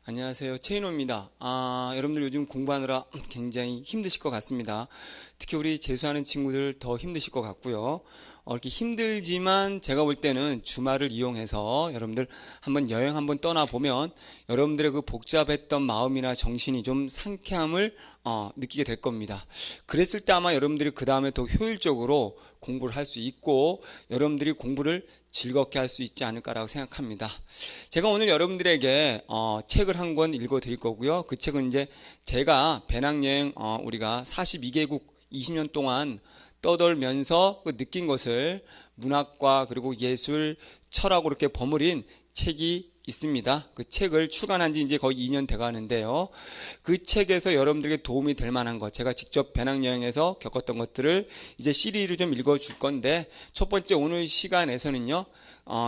안녕하세요. 최인호입니다. 여러분들 요즘 공부하느라 굉장히 힘드실 것 같습니다. 특히 우리 재수하는 친구들 더 힘드실 것 같고요. 이렇게 힘들지만 제가 볼 때는 주말을 이용해서 여러분들 한번 여행 한번 떠나보면 여러분들의 그 복잡했던 마음이나 정신이 좀 상쾌함을 느끼게 될 겁니다. 그랬을 때 아마 여러분들이 그 다음에 더 효율적으로 공부를 할 수 있고 여러분들이 공부를 즐겁게 할 수 있지 않을까라고 생각합니다. 제가 오늘 여러분들에게 책을 한 권 읽어 드릴 거고요. 그 책은 이제 제가 배낭여행 우리가 42개국 20년 동안 떠돌면서 그 느낀 것을 문학과 그리고 예술, 철학으로 이렇게 버무린 책이 있습니다. 그 책을 출간한 지 이제 거의 2년 돼 가는데요. 그 책에서 여러분들에게 도움이 될 만한 것, 제가 직접 배낭여행에서 겪었던 것들을 이제 시리즈로 좀 읽어 줄 건데, 첫 번째 오늘 시간에서는요,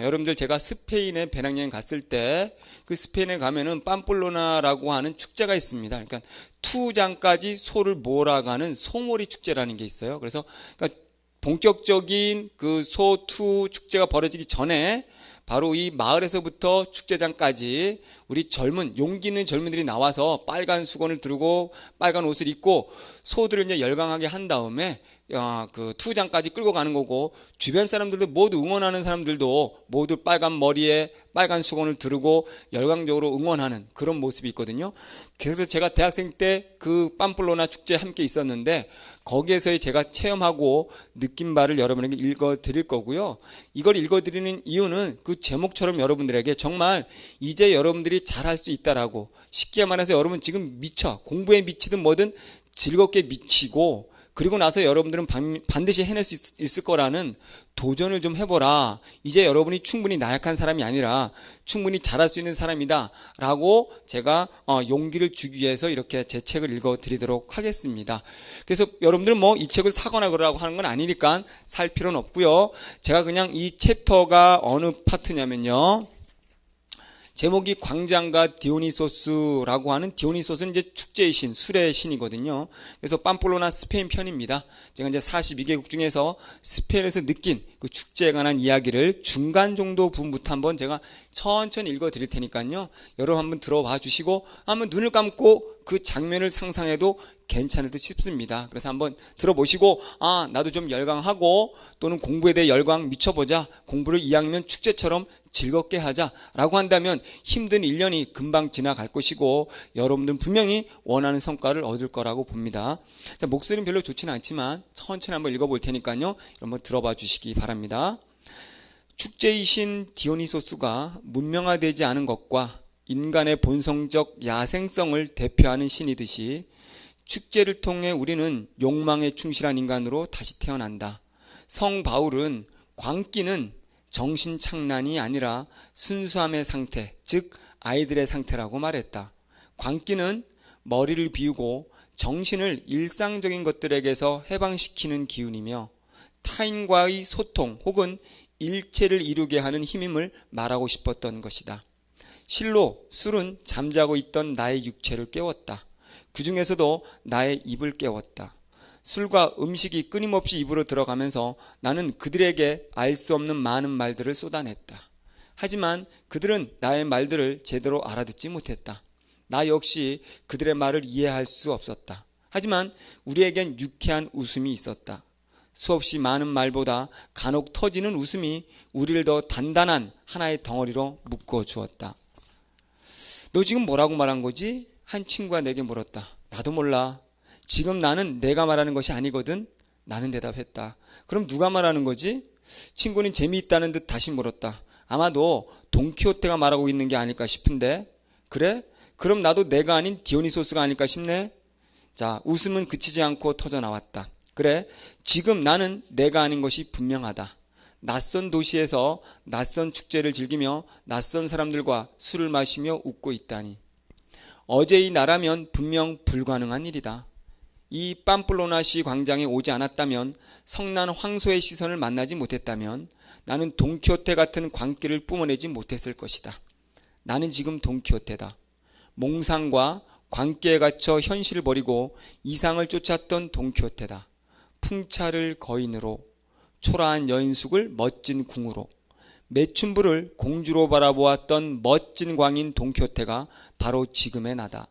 여러분들 제가 스페인에 배낭여행 갔을 때 그 스페인에 가면은 빰플로나라고 하는 축제가 있습니다. 그러니까 투장까지 소를 몰아가는 소몰이 축제라는 게 있어요. 그래서 그러니까 본격적인 그 소투 축제가 벌어지기 전에 바로 이 마을에서부터 축제장까지 우리 용기 있는 젊은이들이 나와서 빨간 수건을 두르고 빨간 옷을 입고 소들을 이제 열광하게 한 다음에 그 투장까지 끌고 가는 거고, 주변 사람들도 모두 응원하는 사람들도 모두 빨간 머리에 빨간 수건을 두르고 열광적으로 응원하는 그런 모습이 있거든요. 그래서 제가 대학생 때 그 빰플로나 축제에 함께 있었는데 거기에서 제가 체험하고 느낀 바를 여러분에게 읽어 드릴 거고요. 이걸 읽어 드리는 이유는 그 제목처럼 여러분들에게 정말 이제 여러분들이 잘할 수 있다라고, 쉽게 말해서 여러분 지금 공부에 미치든 뭐든 즐겁게 미치고, 그리고 나서 여러분들은 반드시 해낼 수 있을 거라는 도전을 좀 해보라. 이제 여러분이 충분히 나약한 사람이 아니라 충분히 잘할 수 있는 사람이다 라고 제가 용기를 주기 위해서 이렇게 제 책을 읽어 드리도록 하겠습니다. 그래서 여러분들은 뭐 이 책을 사거나 그러라고 하는 건 아니니까 살 필요는 없고요. 제가 그냥 이 챕터가 어느 파트냐면요, 제목이 광장과 디오니소스라고 하는, 디오니소스는 이제 축제의 신, 술의 신이거든요. 그래서 빰플로나 스페인 편입니다. 제가 이제 42개국 중에서 스페인에서 느낀 그 축제에 관한 이야기를 중간 정도 부분부터 한번 제가 천천히 읽어 드릴 테니까요. 여러분 한번 들어봐 주시고 한번 눈을 감고 그 장면을 상상해도 괜찮을 듯 싶습니다. 그래서 한번 들어보시고 나도 좀 열광하고 또는 공부에 대해 열광 미쳐보자, 공부를 이왕이면 축제처럼 즐겁게 하자라고 한다면 힘든 1년이 금방 지나갈 것이고 여러분들은 분명히 원하는 성과를 얻을 거라고 봅니다. 자, 목소리는 별로 좋지는 않지만 천천히 한번 읽어볼 테니까요. 한번 들어봐 주시기 바랍니다. 축제이신 디오니소스가 문명화되지 않은 것과 인간의 본성적 야생성을 대표하는 신이듯이 축제를 통해 우리는 욕망에 충실한 인간으로 다시 태어난다. 성 바울은 광기는 정신착란이 아니라 순수함의 상태, 즉 아이들의 상태라고 말했다. 광기는 머리를 비우고 정신을 일상적인 것들에게서 해방시키는 기운이며 타인과의 소통 혹은 일체를 이루게 하는 힘임을 말하고 싶었던 것이다. 실로 술은 잠자고 있던 나의 육체를 깨웠다. 그 중에서도 나의 입을 깨웠다. 술과 음식이 끊임없이 입으로 들어가면서 나는 그들에게 알 수 없는 많은 말들을 쏟아냈다. 하지만 그들은 나의 말들을 제대로 알아듣지 못했다. 나 역시 그들의 말을 이해할 수 없었다. 하지만 우리에겐 유쾌한 웃음이 있었다. 수없이 많은 말보다 간혹 터지는 웃음이 우리를 더 단단한 하나의 덩어리로 묶어 주었다. 너 지금 뭐라고 말한 거지? 한 친구가 내게 물었다. 나도 몰라. 지금 나는 내가 말하는 것이 아니거든. 나는 대답했다. 그럼 누가 말하는 거지? 친구는 재미있다는 듯 다시 물었다. 아마도 돈키호테가 말하고 있는 게 아닐까 싶은데. 그래? 그럼 나도 내가 아닌 디오니소스가 아닐까 싶네. 자, 웃음은 그치지 않고 터져 나왔다. 그래, 지금 나는 내가 아닌 것이 분명하다. 낯선 도시에서 낯선 축제를 즐기며 낯선 사람들과 술을 마시며 웃고 있다니. 어제의 나라면 분명 불가능한 일이다. 이 빰플로나시 광장에 오지 않았다면, 성난 황소의 시선을 만나지 못했다면 나는 돈키호테 같은 광기를 뿜어내지 못했을 것이다. 나는 지금 돈키호테다. 몽상과 광기에 갇혀 현실을 버리고 이상을 쫓았던 돈키호테다. 풍차를 거인으로, 초라한 여인숙을 멋진 궁으로, 매춘부를 공주로 바라보았던 멋진 광인 돈키호테가 바로 지금의 나다.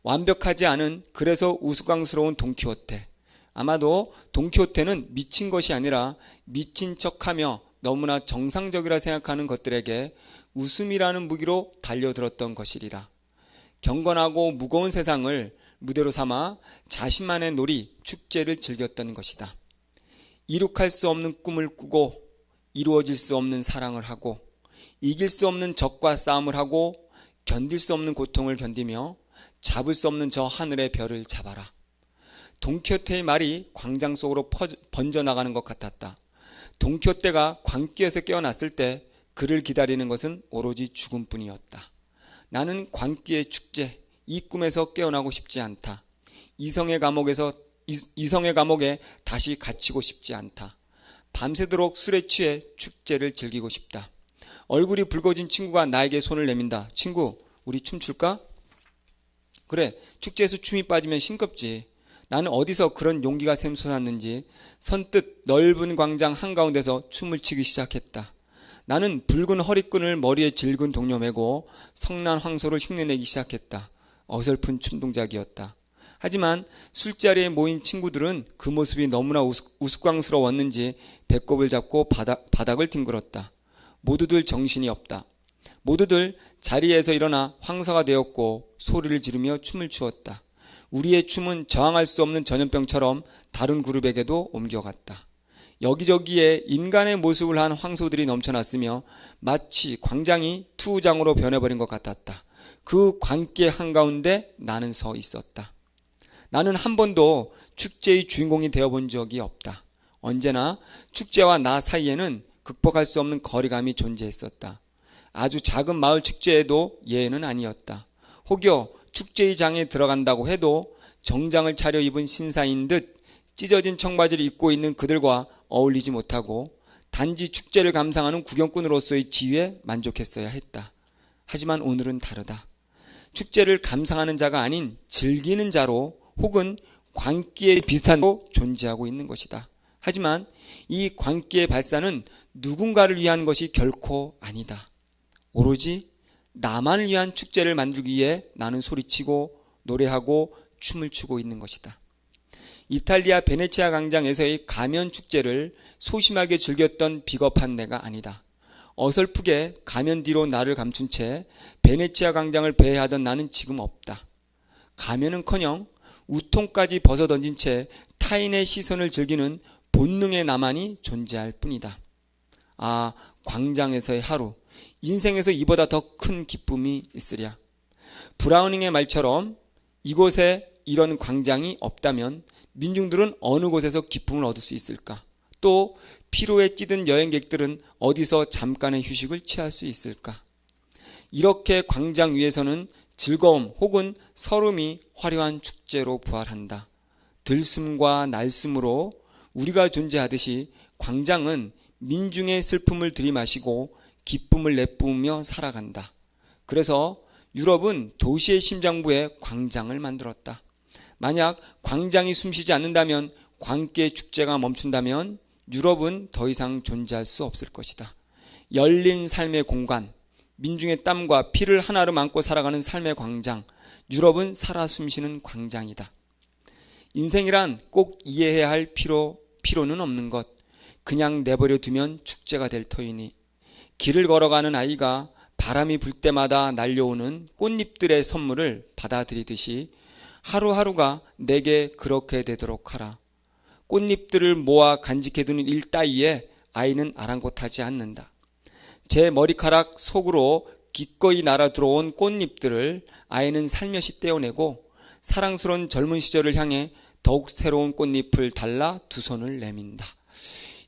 완벽하지 않은 그래서 우스꽝스러운 돈키호테. 아마도 돈키호테는 미친 것이 아니라 미친 척하며 너무나 정상적이라 생각하는 것들에게 웃음이라는 무기로 달려들었던 것이리라. 경건하고 무거운 세상을 무대로 삼아 자신만의 놀이, 축제를 즐겼던 것이다. 이룩할 수 없는 꿈을 꾸고 이루어질 수 없는 사랑을 하고 이길 수 없는 적과 싸움을 하고 견딜 수 없는 고통을 견디며 잡을 수 없는 저 하늘의 별을 잡아라. 돈키호테의 말이 광장 속으로 번져나가는 것 같았다. 돈키호테가 광기에서 깨어났을 때 그를 기다리는 것은 오로지 죽음뿐이었다. 나는 광기의 축제, 이 꿈에서 깨어나고 싶지 않다. 이성의 감옥에 다시 갇히고 싶지 않다. 밤새도록 술에 취해 축제를 즐기고 싶다. 얼굴이 붉어진 친구가 나에게 손을 내민다. 친구, 우리 춤출까? 그래, 축제에서 춤이 빠지면 싱겁지. 나는 어디서 그런 용기가 샘솟았는지 선뜻 넓은 광장 한가운데서 춤을 추기 시작했다. 나는 붉은 허리끈을 머리에 질근 동료 매고 성난 황소를 흉내내기 시작했다. 어설픈 춤 동작이었다. 하지만 술자리에 모인 친구들은 그 모습이 너무나 우스꽝스러웠는지 배꼽을 잡고 바닥을 뒹굴었다. 모두들 정신이 없다. 모두들 자리에서 일어나 황사가 되었고 소리를 지르며 춤을 추었다. 우리의 춤은 저항할 수 없는 전염병처럼 다른 그룹에게도 옮겨갔다. 여기저기에 인간의 모습을 한 황소들이 넘쳐났으며 마치 광장이 투우장으로 변해버린 것 같았다. 그 광기의 한가운데 나는 서 있었다. 나는 한 번도 축제의 주인공이 되어본 적이 없다. 언제나 축제와 나 사이에는 극복할 수 없는 거리감이 존재했었다. 아주 작은 마을 축제에도 예외는 아니었다. 혹여 축제의 장에 들어간다고 해도 정장을 차려입은 신사인 듯 찢어진 청바지를 입고 있는 그들과 어울리지 못하고 단지 축제를 감상하는 구경꾼으로서의 지위에 만족했어야 했다. 하지만 오늘은 다르다. 축제를 감상하는 자가 아닌 즐기는 자로 혹은 광기에 비슷한 로 존재하고 있는 것이다. 하지만 이 광기의 발산은 누군가를 위한 것이 결코 아니다. 오로지 나만을 위한 축제를 만들기 위해 나는 소리치고 노래하고 춤을 추고 있는 것이다. 이탈리아 베네치아 광장에서의 가면 축제를 소심하게 즐겼던 비겁한 내가 아니다. 어설프게 가면 뒤로 나를 감춘 채 베네치아 광장을 배회하던 나는 지금 없다. 가면은커녕 우통까지 벗어던진 채 타인의 시선을 즐기는 본능의 나만이 존재할 뿐이다. 아, 광장에서의 하루, 인생에서 이보다 더 큰 기쁨이 있으랴. 브라우닝의 말처럼 이곳에 이런 광장이 없다면 민중들은 어느 곳에서 기쁨을 얻을 수 있을까? 또 피로에 찌든 여행객들은 어디서 잠깐의 휴식을 취할 수 있을까? 이렇게 광장 위에서는 즐거움 혹은 설움이 화려한 축제로 부활한다. 들숨과 날숨으로 우리가 존재하듯이 광장은 민중의 슬픔을 들이마시고 기쁨을 내뿜으며 살아간다. 그래서 유럽은 도시의 심장부에 광장을 만들었다. 만약 광장이 숨쉬지 않는다면, 광기의 축제가 멈춘다면 유럽은 더 이상 존재할 수 없을 것이다. 열린 삶의 공간, 민중의 땀과 피를 하나로 안고 살아가는 삶의 광장, 유럽은 살아 숨쉬는 광장이다. 인생이란 꼭 이해해야 할 필요는 없는 것, 그냥 내버려 두면 축제가 될 터이니 길을 걸어가는 아이가 바람이 불 때마다 날려오는 꽃잎들의 선물을 받아들이듯이 하루하루가 내게 그렇게 되도록 하라. 꽃잎들을 모아 간직해두는 일 따위에 아이는 아랑곳하지 않는다. 제 머리카락 속으로 기꺼이 날아 들어온 꽃잎들을 아이는 살며시 떼어내고 사랑스러운 젊은 시절을 향해 더욱 새로운 꽃잎을 달라 두 손을 내민다.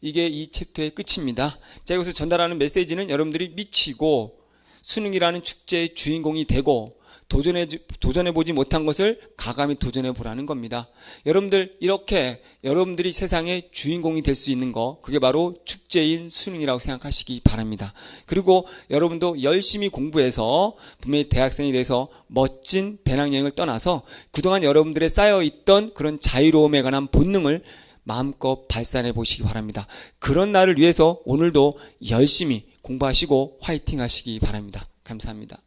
이게 이 챕터의 끝입니다. 제가 여기서 전달하는 메시지는 여러분들이 미치고 수능이라는 축제의 주인공이 되고 도전해보지 못한 것을 가감히 도전해보라는 겁니다. 여러분들, 이렇게 여러분들이 세상의 주인공이 될 수 있는 거, 그게 바로 축제인 수능이라고 생각하시기 바랍니다. 그리고 여러분도 열심히 공부해서 분명히 대학생이 돼서 멋진 배낭여행을 떠나서 그동안 여러분들의 쌓여있던 그런 자유로움에 관한 본능을 마음껏 발산해 보시기 바랍니다. 그런 날을 위해서 오늘도 열심히 공부하시고 화이팅 하시기 바랍니다. 감사합니다.